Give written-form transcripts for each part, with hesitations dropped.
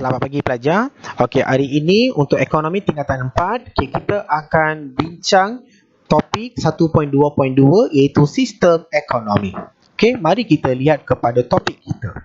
Selamat pagi pelajar. Okey, hari ini untuk ekonomi tingkatan 4, kita akan bincang topik 1.2.2 iaitu sistem ekonomi. Okey, mari kita lihat kepada topik kita.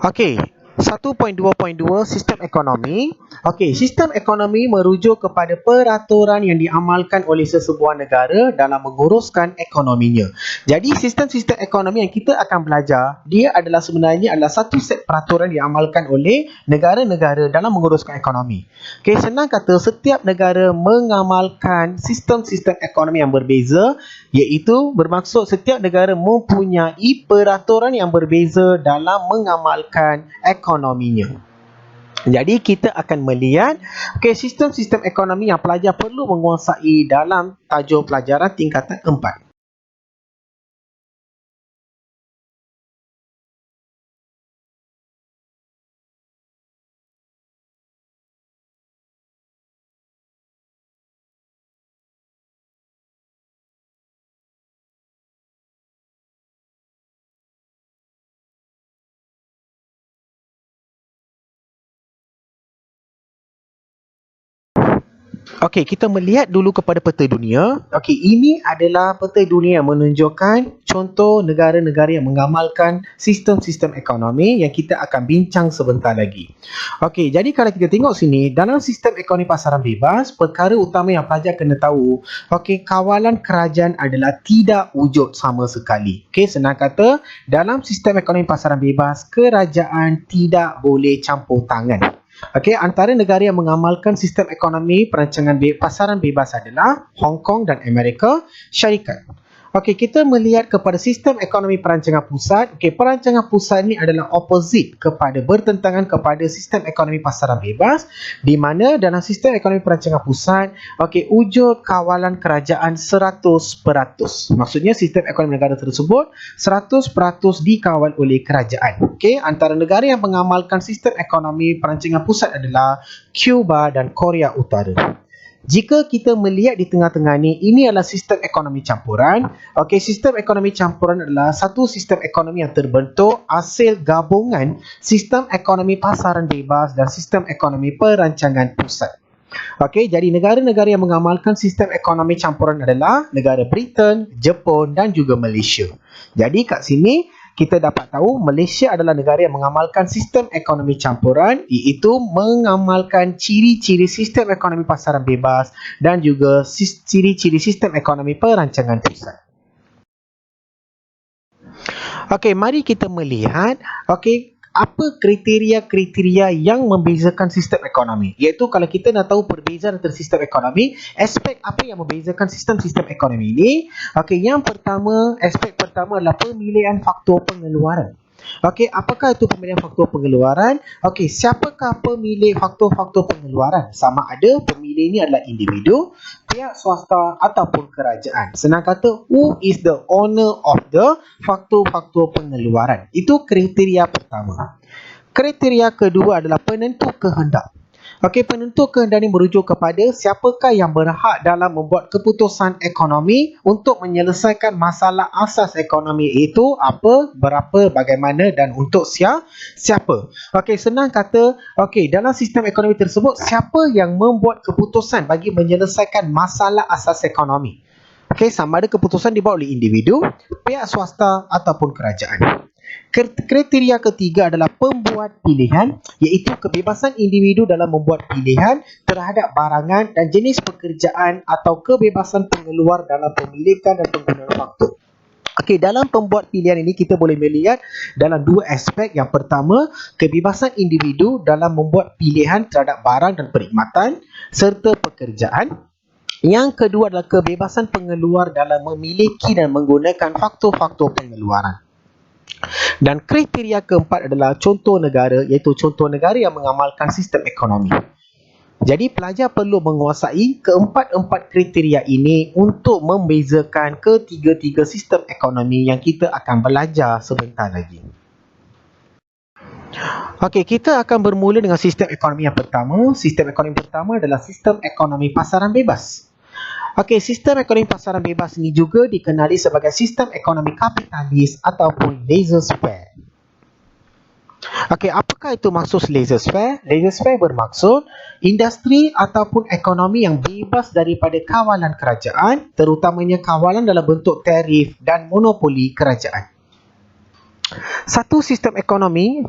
Okey, 1.2.2 sistem ekonomi. Okey, sistem ekonomi merujuk kepada peraturan yang diamalkan oleh sesebuah negara dalam menguruskan ekonominya. Jadi sistem-sistem ekonomi yang kita akan belajar, dia adalah sebenarnya satu set peraturan yang diamalkan oleh negara-negara dalam menguruskan ekonomi. Okey, senang kata setiap negara mengamalkan sistem-sistem ekonomi yang berbeza, iaitu bermaksud setiap negara mempunyai peraturan yang berbeza dalam mengamalkan ekonominya. Jadi kita akan melihat sistem-sistem ekonomi yang pelajar perlu menguasai dalam tajuk pelajaran tingkatan 4. Okey, kita melihat dulu kepada peta dunia. Okey, ini adalah peta dunia yang menunjukkan contoh negara-negara yang mengamalkan sistem-sistem ekonomi yang kita akan bincang sebentar lagi. Okey, jadi kalau kita tengok sini, dalam sistem ekonomi pasaran bebas, perkara utama yang pelajar kena tahu, kawalan kerajaan adalah tidak wujud sama sekali. Okey, senang kata, dalam sistem ekonomi pasaran bebas, kerajaan tidak boleh campur tangan. Okey, antara negara yang mengamalkan sistem ekonomi perancangan pasaran bebas adalah Hong Kong dan Amerika Syarikat. Okey, kita melihat kepada sistem ekonomi perancangan pusat. Okey, perancangan pusat ini adalah opposite kepada bertentangan kepada sistem ekonomi pasaran bebas, di mana dalam sistem ekonomi perancangan pusat, wujud kawalan kerajaan 100%. Maksudnya sistem ekonomi negara tersebut 100% dikawal oleh kerajaan. Okey, antara negara yang mengamalkan sistem ekonomi perancangan pusat adalah Cuba dan Korea Utara. Jika kita melihat di tengah-tengah ini adalah sistem ekonomi campuran. Okey, sistem ekonomi campuran adalah satu sistem ekonomi yang terbentuk hasil gabungan sistem ekonomi pasaran bebas dan sistem ekonomi perancangan pusat. Okey, jadi negara-negara yang mengamalkan sistem ekonomi campuran adalah negara Britain, Jepun dan juga Malaysia. Jadi kat sini kita dapat tahu Malaysia adalah negara yang mengamalkan sistem ekonomi campuran, iaitu mengamalkan ciri-ciri sistem ekonomi pasaran bebas dan juga ciri-ciri sistem ekonomi perancangan pusat. Okey, mari kita melihat apa kriteria-kriteria yang membezakan sistem ekonomi. Iaitu kalau kita nak tahu perbezaan antara sistem ekonomi, aspek apa yang membezakan sistem-sistem ekonomi ini? Yang pertama, aspek pertama adalah pemilihan faktor pengeluaran. Apakah itu pemilihan faktor pengeluaran? Siapakah pemilik faktor-faktor pengeluaran? Sama ada pemilih ini adalah individu, pihak swasta ataupun kerajaan. Senang kata, who is the owner of the faktor-faktor pengeluaran? Itu kriteria pertama. Kriteria kedua adalah penentu kehendak. Penentu kehendak ini merujuk kepada siapakah yang berhak dalam membuat keputusan ekonomi untuk menyelesaikan masalah asas ekonomi, itu apa, berapa, bagaimana dan untuk siapa. Senang kata, dalam sistem ekonomi tersebut, siapa yang membuat keputusan bagi menyelesaikan masalah asas ekonomi. Sama ada keputusan dibuat oleh individu, pihak swasta ataupun kerajaan. Kriteria ketiga adalah pembuat pilihan, iaitu kebebasan individu dalam membuat pilihan terhadap barangan dan jenis pekerjaan atau kebebasan pengeluar dalam pemilikan dan penggunaan faktor. Dalam pembuat pilihan ini kita boleh melihat dalam dua aspek. Yang pertama, kebebasan individu dalam membuat pilihan terhadap barang dan perkhidmatan serta pekerjaan. Yang kedua adalah kebebasan pengeluar dalam memiliki dan menggunakan faktor-faktor pengeluaran. Dan kriteria keempat adalah contoh negara, iaitu contoh negara yang mengamalkan sistem ekonomi. Jadi pelajar perlu menguasai keempat-empat kriteria ini untuk membezakan ketiga-tiga sistem ekonomi yang kita akan belajar sebentar lagi. Kita akan bermula dengan sistem ekonomi yang pertama. Sistem ekonomi pertama adalah sistem ekonomi pasaran bebas. Sistem ekonomi pasaran bebas ini juga dikenali sebagai sistem ekonomi kapitalis ataupun laissez-faire. Okey, apakah itu maksud laissez-faire? Laissez-faire bermaksud industri ataupun ekonomi yang bebas daripada kawalan kerajaan, terutamanya kawalan dalam bentuk tarif dan monopoli kerajaan. Satu sistem ekonomi,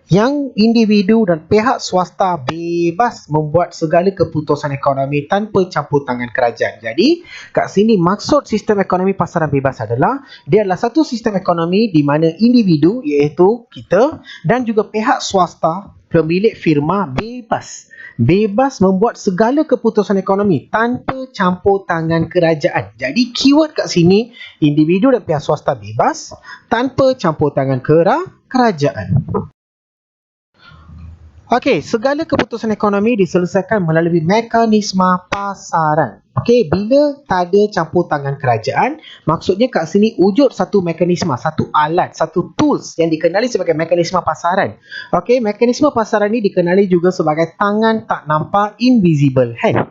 yang individu dan pihak swasta bebas membuat segala keputusan ekonomi tanpa campur tangan kerajaan. Jadi, kat sini maksud sistem ekonomi pasaran bebas adalah dia adalah satu sistem ekonomi di mana individu, iaitu kita, dan juga pihak swasta, pemilik firma bebas membuat segala keputusan ekonomi tanpa campur tangan kerajaan. Jadi keyword kat sini, individu dan pihak swasta bebas tanpa campur tangan kerajaan. Okey, segala keputusan ekonomi diselesaikan melalui mekanisme pasaran. Okey, bila tak ada campur tangan kerajaan, maksudnya kat sini wujud satu mekanisme, satu alat, satu tools yang dikenali sebagai mekanisme pasaran. Okey, mekanisme pasaran ini dikenali juga sebagai tangan tak nampak, invisible hand.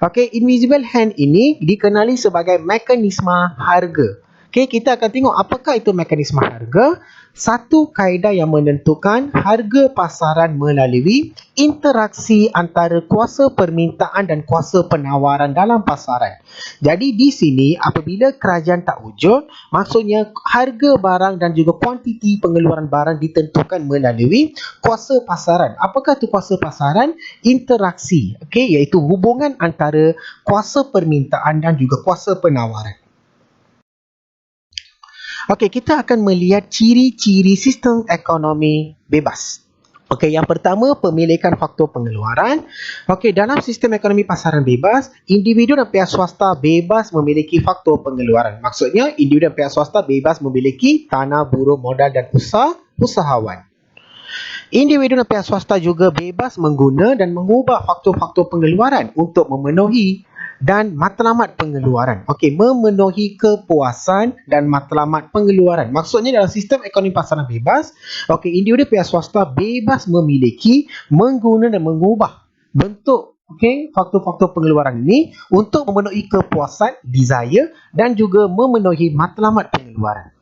Okey, invisible hand ini dikenali sebagai mekanisme harga. Okey, kita akan tengok apakah itu mekanisme harga. Satu kaedah yang menentukan harga pasaran melalui interaksi antara kuasa permintaan dan kuasa penawaran dalam pasaran. Jadi di sini apabila kerajaan tak wujud, maksudnya harga barang dan juga kuantiti pengeluaran barang ditentukan melalui kuasa pasaran. Apakah itu kuasa pasaran? Interaksi, iaitu hubungan antara kuasa permintaan dan juga kuasa penawaran. Okey, kita akan melihat ciri-ciri sistem ekonomi bebas. Okey, yang pertama, pemilikan faktor pengeluaran. Okey, dalam sistem ekonomi pasaran bebas, individu dan pihak swasta bebas memiliki faktor pengeluaran. Maksudnya, individu dan pihak swasta bebas memiliki tanah, buruh, modal dan usahawan. Individu dan pihak swasta juga bebas mengguna dan mengubah faktor-faktor pengeluaran untuk memenuhi dan matlamat pengeluaran. Okey, memenuhi kepuasan dan matlamat pengeluaran. Maksudnya dalam sistem ekonomi pasaran bebas, individu pihak swasta bebas memiliki, mengguna dan mengubah bentuk faktor-faktor pengeluaran ini untuk memenuhi kepuasan, desire dan juga memenuhi matlamat pengeluaran.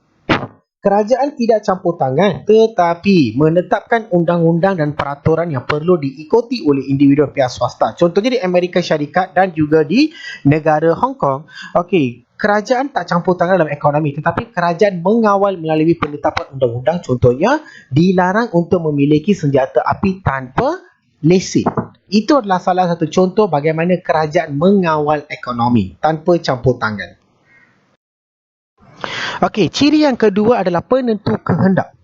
Kerajaan tidak campur tangan tetapi menetapkan undang-undang dan peraturan yang perlu diikuti oleh individu dan pihak swasta. Contohnya di Amerika Syarikat dan juga di negara Hong Kong. Kerajaan tak campur tangan dalam ekonomi tetapi kerajaan mengawal melalui penetapan undang-undang. Contohnya dilarang untuk memiliki senjata api tanpa lesen. Itu adalah salah satu contoh bagaimana kerajaan mengawal ekonomi tanpa campur tangan. Okey, ciri yang kedua adalah penentu kehendak.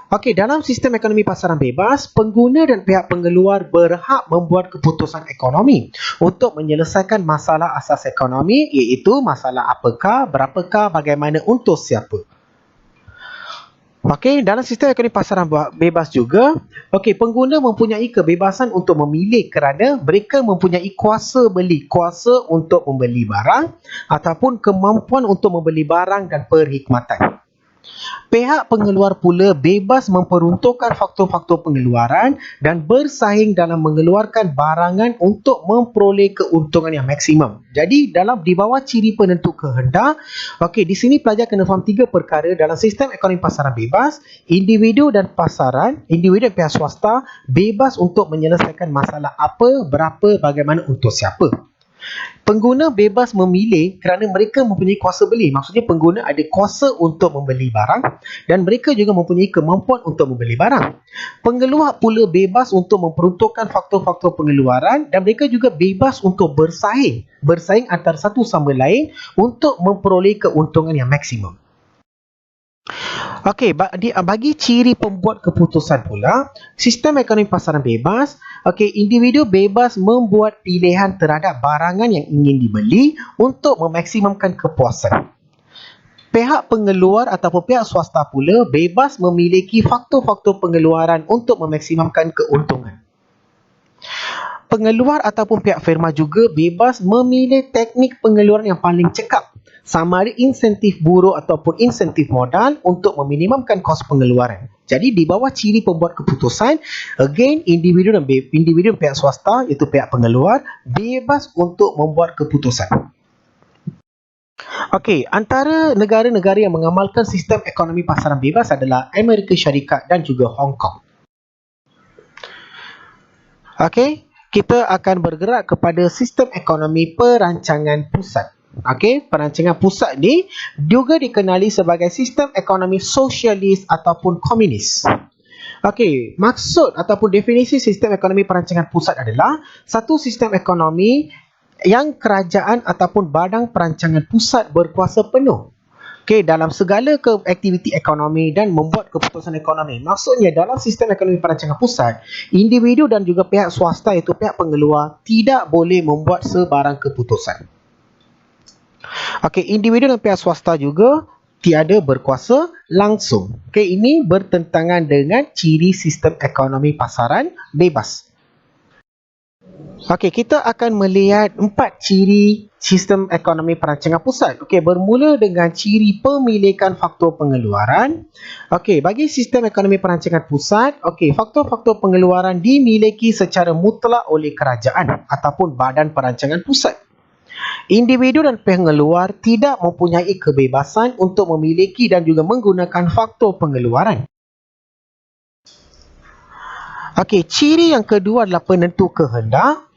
Okey, dalam sistem ekonomi pasaran bebas, pengguna dan pihak pengeluar berhak membuat keputusan ekonomi untuk menyelesaikan masalah asas ekonomi, iaitu masalah apakah, berapakah, bagaimana, untuk siapa. Okey, dalam sistem ekonomi pasaran bebas juga, pengguna mempunyai kebebasan untuk memilih kerana mereka mempunyai kuasa beli, kuasa untuk membeli barang ataupun kemampuan untuk membeli barang dan perkhidmatan. Pihak pengeluar pula bebas memperuntukkan faktor-faktor pengeluaran dan bersaing dalam mengeluarkan barangan untuk memperoleh keuntungan yang maksimum. Jadi di bawah ciri penentu kehendak, di sini pelajar kena faham 3 perkara dalam sistem ekonomi pasaran bebas. Individu dan pihak swasta bebas untuk menyelesaikan masalah apa, berapa, bagaimana, untuk siapa. Pengguna bebas memilih kerana mereka mempunyai kuasa beli. Maksudnya pengguna ada kuasa untuk membeli barang dan mereka juga mempunyai kemampuan untuk membeli barang. Pengeluar pula bebas untuk memperuntukkan faktor-faktor pengeluaran dan mereka juga bebas untuk bersaing antara satu sama lain untuk memperoleh keuntungan yang maksimum. Bagi ciri pembuat keputusan pula, sistem ekonomi pasaran bebas, individu bebas membuat pilihan terhadap barangan yang ingin dibeli untuk memaksimumkan kepuasan. Pihak pengeluar ataupun pihak swasta pula bebas memiliki faktor-faktor pengeluaran untuk memaksimumkan keuntungan. Pengeluar ataupun pihak firma juga bebas memilih teknik pengeluaran yang paling cekap, sama ada insentif buruh ataupun insentif modal untuk meminimumkan kos pengeluaran. Jadi di bawah ciri pembuat keputusan, again individu dan pihak swasta iaitu pihak pengeluar bebas untuk membuat keputusan. Okey, antara negara-negara yang mengamalkan sistem ekonomi pasaran bebas adalah Amerika Syarikat dan juga Hong Kong. Okey, kita akan bergerak kepada sistem ekonomi perancangan pusat. Okey, perancangan pusat ni juga dikenali sebagai sistem ekonomi sosialis ataupun komunis. Okey, maksud ataupun definisi sistem ekonomi perancangan pusat adalah satu sistem ekonomi yang kerajaan ataupun badan perancangan pusat berkuasa penuh dalam segala aktiviti ekonomi dan membuat keputusan ekonomi. Maksudnya dalam sistem ekonomi perancangan pusat, individu dan juga pihak swasta iaitu pihak pengeluar tidak boleh membuat sebarang keputusan. Individu dan pihak swasta juga tiada berkuasa langsung. Ini bertentangan dengan ciri sistem ekonomi pasaran bebas. Kita akan melihat 4 ciri sistem ekonomi perancangan pusat. Bermula dengan ciri pemilikan faktor pengeluaran. Bagi sistem ekonomi perancangan pusat, faktor-faktor pengeluaran dimiliki secara mutlak oleh kerajaan ataupun badan perancangan pusat. Individu dan pengeluar tidak mempunyai kebebasan untuk memiliki dan juga menggunakan faktor pengeluaran. Ciri yang kedua adalah penentu kehendak.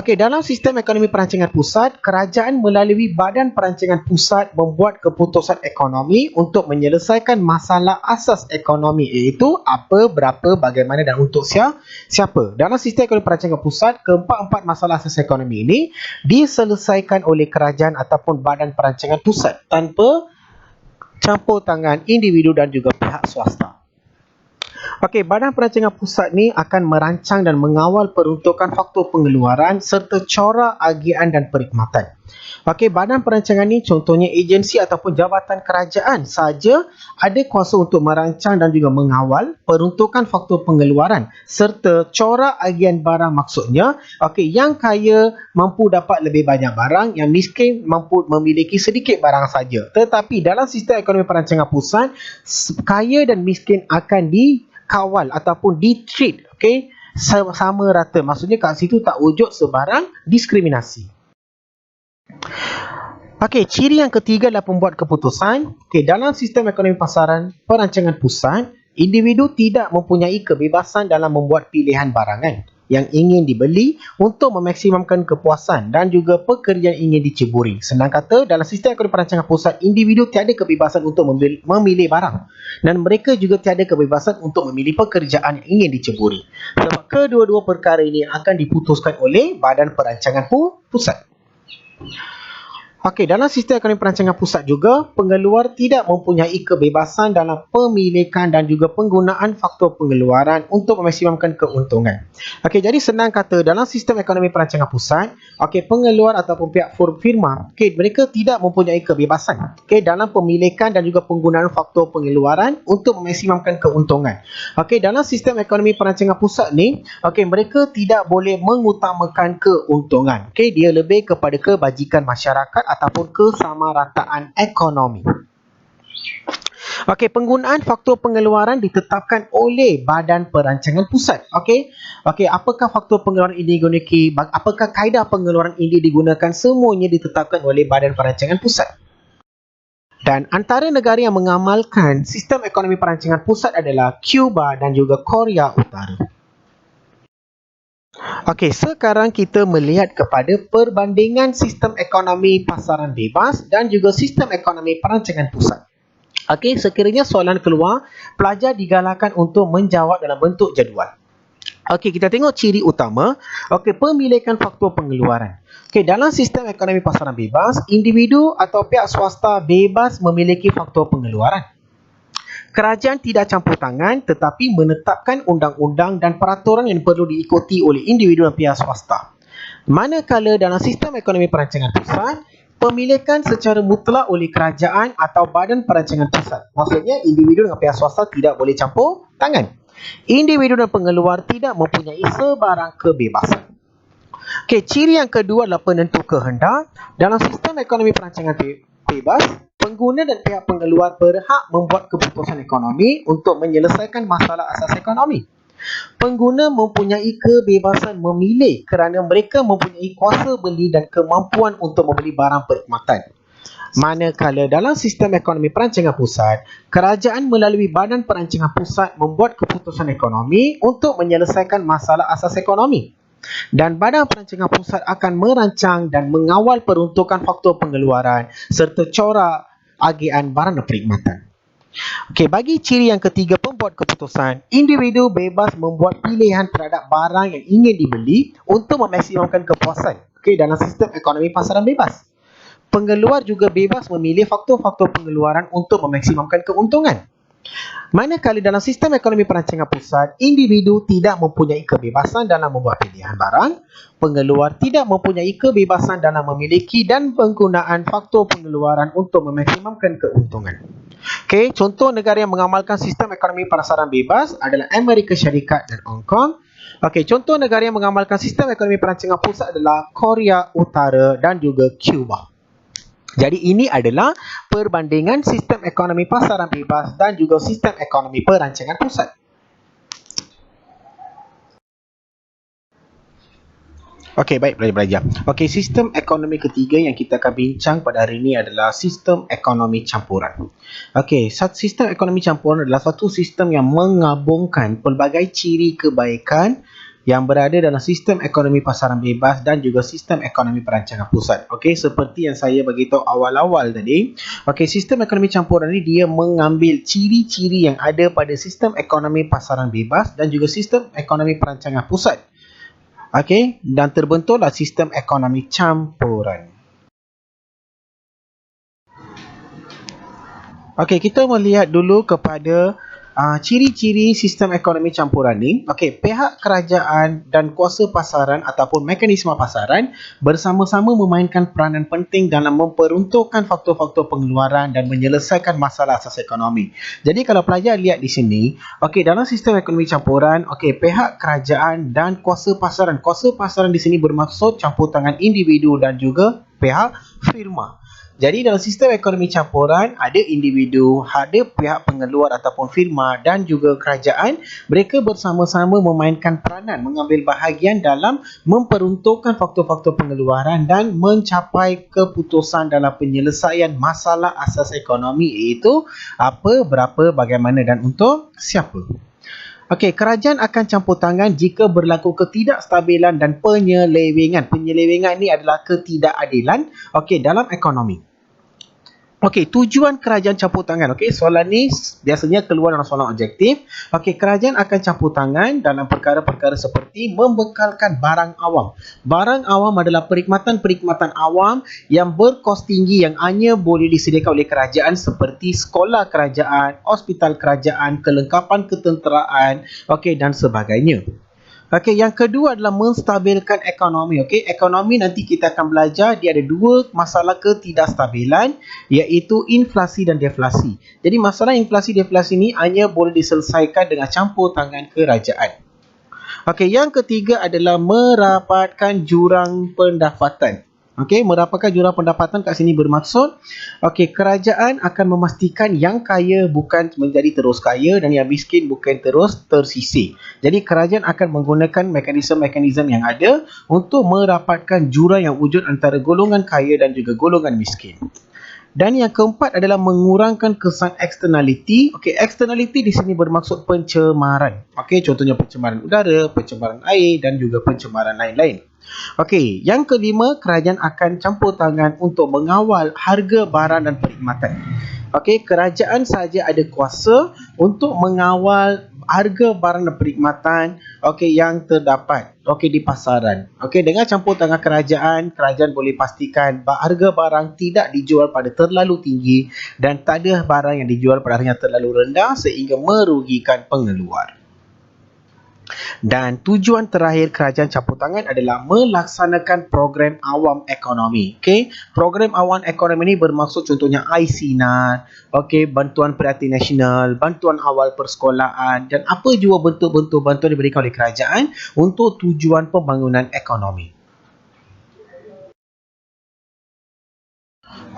Dalam sistem ekonomi perancangan pusat, kerajaan melalui badan perancangan pusat membuat keputusan ekonomi untuk menyelesaikan masalah asas ekonomi, iaitu apa, berapa, bagaimana dan untuk siapa. Dalam sistem ekonomi perancangan pusat, keempat-empat masalah asas ekonomi ini diselesaikan oleh kerajaan ataupun badan perancangan pusat tanpa campur tangan individu dan juga pihak swasta. Badan perancangan pusat ni akan merancang dan mengawal peruntukan faktor pengeluaran serta corak agian dan perkhidmatan. Badan perancangan ni contohnya agensi ataupun jabatan kerajaan sahaja ada kuasa untuk merancang dan juga mengawal peruntukan faktor pengeluaran serta corak agian barang. Maksudnya, yang kaya mampu dapat lebih banyak barang, yang miskin mampu memiliki sedikit barang saja. Tetapi dalam sistem ekonomi perancangan pusat, kaya dan miskin akan dikawal ataupun di-treat sama rata. Maksudnya kat situ tak wujud sebarang diskriminasi. Ciri yang ketiga adalah pembuat keputusan. Dalam sistem ekonomi pasaran perancangan pusat, individu tidak mempunyai kebebasan dalam membuat pilihan barangan yang ingin dibeli untuk memaksimumkan kepuasan dan juga pekerjaan ingin diceburi. Senang kata, dalam sistem ekonomi perancangan pusat, individu tiada kebebasan untuk memilih barang dan mereka juga tiada kebebasan untuk memilih pekerjaan yang ingin diceburi. Sebab kedua-dua perkara ini akan diputuskan oleh badan perancangan pusat. Dalam sistem ekonomi perancangan pusat juga, pengeluar tidak mempunyai kebebasan dalam pemilikan dan juga penggunaan faktor pengeluaran untuk memaksimumkan keuntungan. Jadi senang kata, dalam sistem ekonomi perancangan pusat, pengeluar ataupun pihak firma, mereka tidak mempunyai kebebasan dalam pemilikan dan juga penggunaan faktor pengeluaran untuk memaksimumkan keuntungan. Dalam sistem ekonomi perancangan pusat ni, mereka tidak boleh mengutamakan keuntungan. Dia lebih kepada kebajikan masyarakat ataupun kesamarataan ekonomi. Penggunaan faktor pengeluaran ditetapkan oleh badan perancangan pusat. Apakah faktor pengeluaran ini digunakan? Apakah kaedah pengeluaran ini digunakan? Semuanya ditetapkan oleh badan perancangan pusat. Dan antara negara yang mengamalkan sistem ekonomi perancangan pusat adalah Cuba dan juga Korea Utara. Sekarang kita melihat kepada perbandingan sistem ekonomi pasaran bebas dan juga sistem ekonomi perancangan pusat. Sekiranya soalan keluar, pelajar digalakkan untuk menjawab dalam bentuk jadual. Kita tengok ciri utama. Pemilikan faktor pengeluaran. Dalam sistem ekonomi pasaran bebas, individu atau pihak swasta bebas memiliki faktor pengeluaran. Kerajaan tidak campur tangan tetapi menetapkan undang-undang dan peraturan yang perlu diikuti oleh individu dan pihak swasta. Manakala dalam sistem ekonomi perancangan pusat, pemilikan secara mutlak oleh kerajaan atau badan perancangan pusat. Maksudnya individu dan pihak swasta tidak boleh campur tangan. Individu dan pengeluar tidak mempunyai sebarang kebebasan. Ciri yang kedua adalah penentu kehendak. Dalam sistem ekonomi perancangan bebas, pengguna dan pihak pengeluar berhak membuat keputusan ekonomi untuk menyelesaikan masalah asas ekonomi. Pengguna mempunyai kebebasan memilih kerana mereka mempunyai kuasa beli dan kemampuan untuk membeli barang perkhidmatan. Manakala dalam sistem ekonomi perancangan pusat, kerajaan melalui Badan Perancangan Pusat membuat keputusan ekonomi untuk menyelesaikan masalah asas ekonomi. Dan Badan Perancangan Pusat akan merancang dan mengawal peruntukan faktor pengeluaran serta corak agian barang dan perkhidmatan. Okey, bagi ciri yang ketiga pembuat keputusan, individu bebas membuat pilihan terhadap barang yang ingin dibeli untuk memaksimumkan kepuasan. Okey, dalam sistem ekonomi pasaran bebas. Pengeluar juga bebas memilih faktor-faktor pengeluaran untuk memaksimumkan keuntungan. Manakala dalam sistem ekonomi perancangan pusat, individu tidak mempunyai kebebasan dalam membuat pilihan barang, pengeluar tidak mempunyai kebebasan dalam memiliki dan penggunaan faktor pengeluaran untuk memaksimumkan keuntungan. Okey, contoh negara yang mengamalkan sistem ekonomi pasaran bebas adalah Amerika Syarikat dan Hong Kong. Okey, contoh negara yang mengamalkan sistem ekonomi perancangan pusat adalah Korea Utara dan juga Cuba. Jadi ini adalah perbandingan sistem ekonomi pasaran bebas dan juga sistem ekonomi perancangan pusat. Okey, baik pelajar-pelajar. Okey, sistem ekonomi ketiga yang kita akan bincang pada hari ini adalah sistem ekonomi campuran. Okey, sistem ekonomi campuran adalah satu sistem yang menggabungkan pelbagai ciri kebaikan yang berada dalam sistem ekonomi pasaran bebas dan juga sistem ekonomi perancangan pusat. Okey, seperti yang saya beritahu awal-awal tadi, okey, sistem ekonomi campuran ini dia mengambil ciri-ciri yang ada pada sistem ekonomi pasaran bebas dan juga sistem ekonomi perancangan pusat. Okey, dan terbentuklah sistem ekonomi campuran. Okey, kita melihat dulu kepada ciri-ciri sistem ekonomi campuran ni. Okey, pihak kerajaan dan kuasa pasaran ataupun mekanisme pasaran bersama-sama memainkan peranan penting dalam memperuntukkan faktor-faktor pengeluaran dan menyelesaikan masalah asas ekonomi. Jadi kalau pelajar lihat di sini, okey, dalam sistem ekonomi campuran, okey, pihak kerajaan dan kuasa pasaran. Kuasa pasaran di sini bermaksud campur tangan individu dan juga pihak firma. Jadi dalam sistem ekonomi campuran, ada individu, ada pihak pengeluar ataupun firma dan juga kerajaan. Mereka bersama-sama memainkan peranan, mengambil bahagian dalam memperuntukkan faktor-faktor pengeluaran dan mencapai keputusan dalam penyelesaian masalah asas ekonomi, iaitu apa, berapa, bagaimana dan untuk siapa. Okey, kerajaan akan campur tangan jika berlaku ketidakstabilan dan penyelewengan. Penyelewengan ini adalah ketidakadilan, okey, dalam ekonomi. Okey, tujuan kerajaan campur tangan. Okey, soalan ni biasanya keluar dalam soalan objektif. Okey, kerajaan akan campur tangan dalam perkara-perkara seperti membekalkan barang awam. Barang awam adalah perkhidmatan-perkhidmatan awam yang berkos tinggi yang hanya boleh disediakan oleh kerajaan seperti sekolah kerajaan, hospital kerajaan, kelengkapan ketenteraan, okey, dan sebagainya. Okey, yang kedua adalah menstabilkan ekonomi. Okey, ekonomi nanti kita akan belajar dia ada dua masalah ketidakstabilan, iaitu inflasi dan deflasi. Jadi masalah inflasi deflasi ni hanya boleh diselesaikan dengan campur tangan kerajaan. Okey, yang ketiga adalah merapatkan jurang pendapatan. Okey, merapatkan jurang pendapatan kat sini bermaksud, okey, kerajaan akan memastikan yang kaya bukan menjadi terus kaya dan yang miskin bukan terus tersisih. Jadi kerajaan akan menggunakan mekanisme-mekanisme yang ada untuk merapatkan jurang yang wujud antara golongan kaya dan juga golongan miskin. Dan yang keempat adalah mengurangkan kesan eksternaliti. Okey, eksternaliti di sini bermaksud pencemaran. Okey, contohnya pencemaran udara, pencemaran air dan juga pencemaran lain-lain. Okey, yang kelima, kerajaan akan campur tangan untuk mengawal harga barang dan perkhidmatan. Okey, kerajaan saja ada kuasa untuk mengawal harga barang dan perkhidmatan, okey, yang terdapat, okey, di pasaran. Okey, dengan campur tangan kerajaan, kerajaan boleh pastikan harga barang tidak dijual pada terlalu tinggi dan tak ada barang yang dijual pada harga terlalu rendah sehingga merugikan pengeluar. Dan tujuan terakhir kerajaan campur tangan adalah melaksanakan program awam ekonomi. Okey, program awam ekonomi ini bermaksud contohnya iSinar, okey, bantuan prihatin nasional, bantuan awal persekolahan dan apa jua bentuk-bentuk bantuan diberikan oleh kerajaan untuk tujuan pembangunan ekonomi.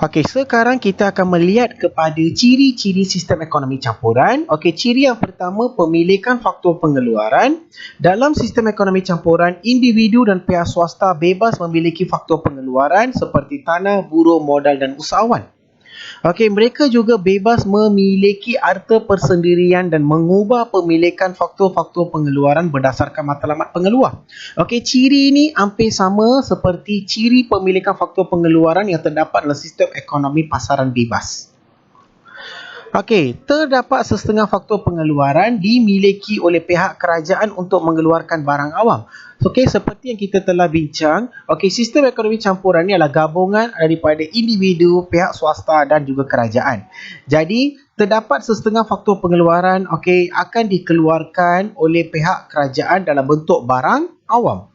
Okey, sekarang kita akan melihat kepada ciri-ciri sistem ekonomi campuran. Okey, ciri yang pertama, pemilikan faktor pengeluaran. Dalam sistem ekonomi campuran, individu dan pihak swasta bebas memiliki faktor pengeluaran seperti tanah, buruh, modal dan usahawan. Okey, mereka juga bebas memiliki harta persendirian dan mengubah pemilikan faktor-faktor pengeluaran berdasarkan matlamat pengeluar. Okey, ciri ini hampir sama seperti ciri pemilikan faktor pengeluaran yang terdapat dalam sistem ekonomi pasaran bebas. Okey, terdapat setengah faktor pengeluaran dimiliki oleh pihak kerajaan untuk mengeluarkan barang awam. Okey, seperti yang kita telah bincang, okey, sistem ekonomi campuran ini adalah gabungan daripada individu, pihak swasta dan juga kerajaan. Jadi, terdapat setengah faktor pengeluaran okey akan dikeluarkan oleh pihak kerajaan dalam bentuk barang awam.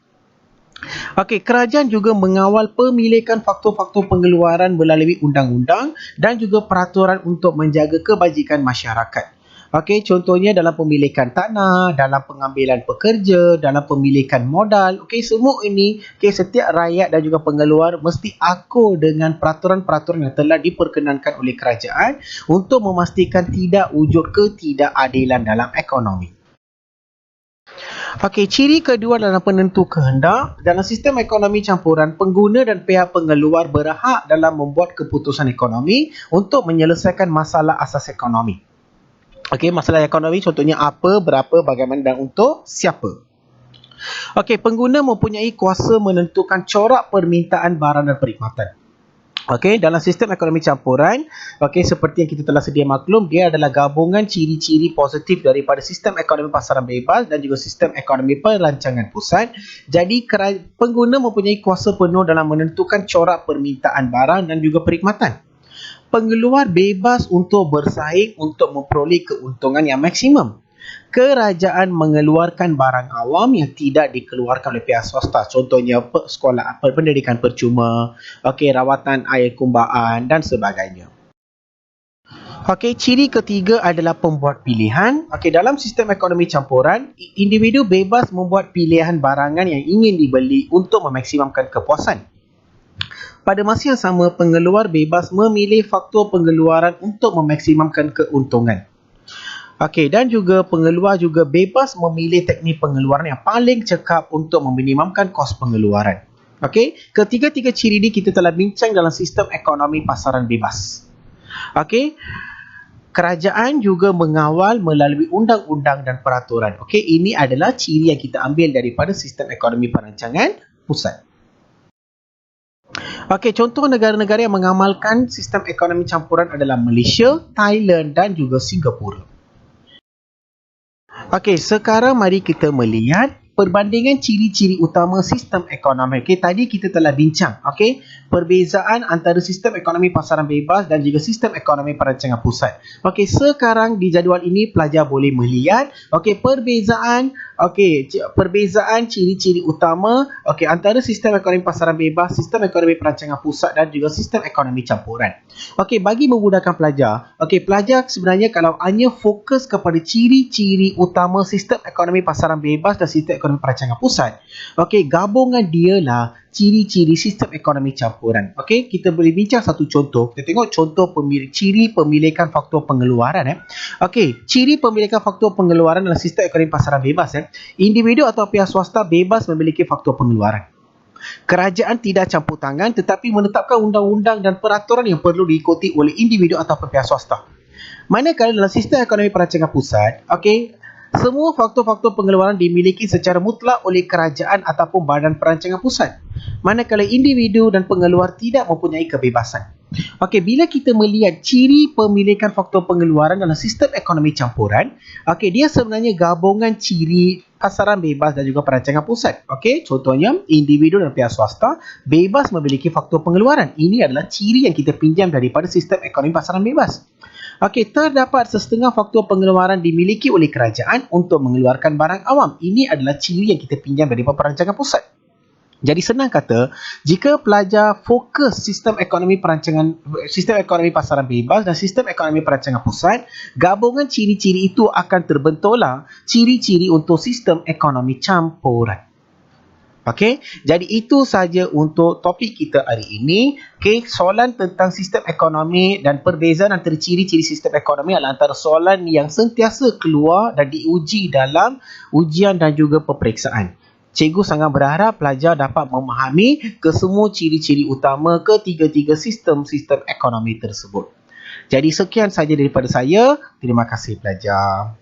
Okey, kerajaan juga mengawal pemilikan faktor-faktor pengeluaran melalui undang-undang dan juga peraturan untuk menjaga kebajikan masyarakat. Okey, contohnya dalam pemilikan tanah, dalam pengambilan pekerja, dalam pemilikan modal. Okey, semua ini setiap rakyat dan juga pengeluar mesti akur dengan peraturan-peraturan yang telah diperkenankan oleh kerajaan untuk memastikan tidak wujud ketidakadilan dalam ekonomi. Okey, ciri kedua dalam penentu kehendak. Dalam sistem ekonomi campuran, pengguna dan pihak pengeluar berhak dalam membuat keputusan ekonomi untuk menyelesaikan masalah asas ekonomi. Okey, masalah ekonomi contohnya apa, berapa, bagaimana dan untuk siapa. Okey, pengguna mempunyai kuasa menentukan corak permintaan barang dan perkhidmatan. Okey, dalam sistem ekonomi campuran, okey, seperti yang kita telah sedia maklum, dia adalah gabungan ciri-ciri positif daripada sistem ekonomi pasaran bebas dan juga sistem ekonomi perancangan pusat. Jadi, pengguna mempunyai kuasa penuh dalam menentukan corak permintaan barang dan juga perkhidmatan. Pengeluar bebas untuk bersaing untuk memperoleh keuntungan yang maksimum. Kerajaan mengeluarkan barang awam yang tidak dikeluarkan oleh pihak swasta. Contohnya sekolah, pendidikan percuma, okey, rawatan air kumbaan dan sebagainya. Okey, ciri ketiga adalah pembuat pilihan. Okey, dalam sistem ekonomi campuran, individu bebas membuat pilihan barangan yang ingin dibeli untuk memaksimumkan kepuasan. Pada masa yang sama, pengeluar bebas memilih faktor pengeluaran untuk memaksimumkan keuntungan. Okey, dan juga pengeluar juga bebas memilih teknik pengeluaran yang paling cekap untuk meminimumkan kos pengeluaran. Okey, ketiga-tiga ciri ini kita telah bincang dalam sistem ekonomi pasaran bebas. Okey, kerajaan juga mengawal melalui undang-undang dan peraturan. Okey, ini adalah ciri yang kita ambil daripada sistem ekonomi perancangan pusat. Okey, contoh negara-negara yang mengamalkan sistem ekonomi campuran adalah Malaysia, Thailand dan juga Singapura. Okey, sekarang mari kita melihat perbandingan ciri-ciri utama sistem ekonomi. Okey, tadi kita telah bincang, okey, perbezaan antara sistem ekonomi pasaran bebas dan juga sistem ekonomi perancangan pusat. Okey, sekarang di jadual ini pelajar boleh melihat perbezaan ciri-ciri utama antara sistem ekonomi pasaran bebas, sistem ekonomi perancangan pusat dan juga sistem ekonomi campuran. Okey, bagi memudahkan pelajar, pelajar sebenarnya kalau hanya fokus kepada ciri-ciri utama sistem ekonomi pasaran bebas dan sistem ekonomi perancangan pusat, gabungan dialah ciri-ciri sistem ekonomi campuran. Okey, kita boleh bincang satu contoh. Kita tengok contoh ciri pemilikan faktor pengeluaran. Okey, ciri pemilikan faktor pengeluaran dalam sistem ekonomi pasaran bebas. Individu atau pihak swasta bebas memiliki faktor pengeluaran. Kerajaan tidak campur tangan tetapi menetapkan undang-undang dan peraturan yang perlu diikuti oleh individu atau pihak swasta. Manakala dalam sistem ekonomi perancangan pusat, semua faktor-faktor pengeluaran dimiliki secara mutlak oleh kerajaan ataupun badan perancangan pusat. Manakala individu dan pengeluar tidak mempunyai kebebasan. Bila kita melihat ciri pemilikan faktor pengeluaran dalam sistem ekonomi campuran, dia sebenarnya gabungan ciri pasaran bebas dan juga perancangan pusat. Contohnya, individu dan pihak swasta bebas memiliki faktor pengeluaran. Ini adalah ciri yang kita pinjam daripada sistem ekonomi pasaran bebas. Terdapat setengah faktor pengeluaran dimiliki oleh kerajaan untuk mengeluarkan barang awam. Ini adalah ciri yang kita pinjam daripada perancangan pusat. Jadi senang kata, jika pelajar fokus sistem ekonomi pasaran bebas dan sistem ekonomi perancangan pusat, gabungan ciri-ciri itu akan terbentuklah ciri-ciri untuk sistem ekonomi campuran. Jadi itu saja untuk topik kita hari ini. Soalan tentang sistem ekonomi dan perbezaan antara ciri-ciri sistem ekonomi adalah antara soalan yang sentiasa keluar dan diuji dalam ujian dan juga peperiksaan. Cikgu sangat berharap pelajar dapat memahami kesemua ciri-ciri utama ketiga-tiga sistem ekonomi tersebut. Jadi sekian saja daripada saya. Terima kasih pelajar.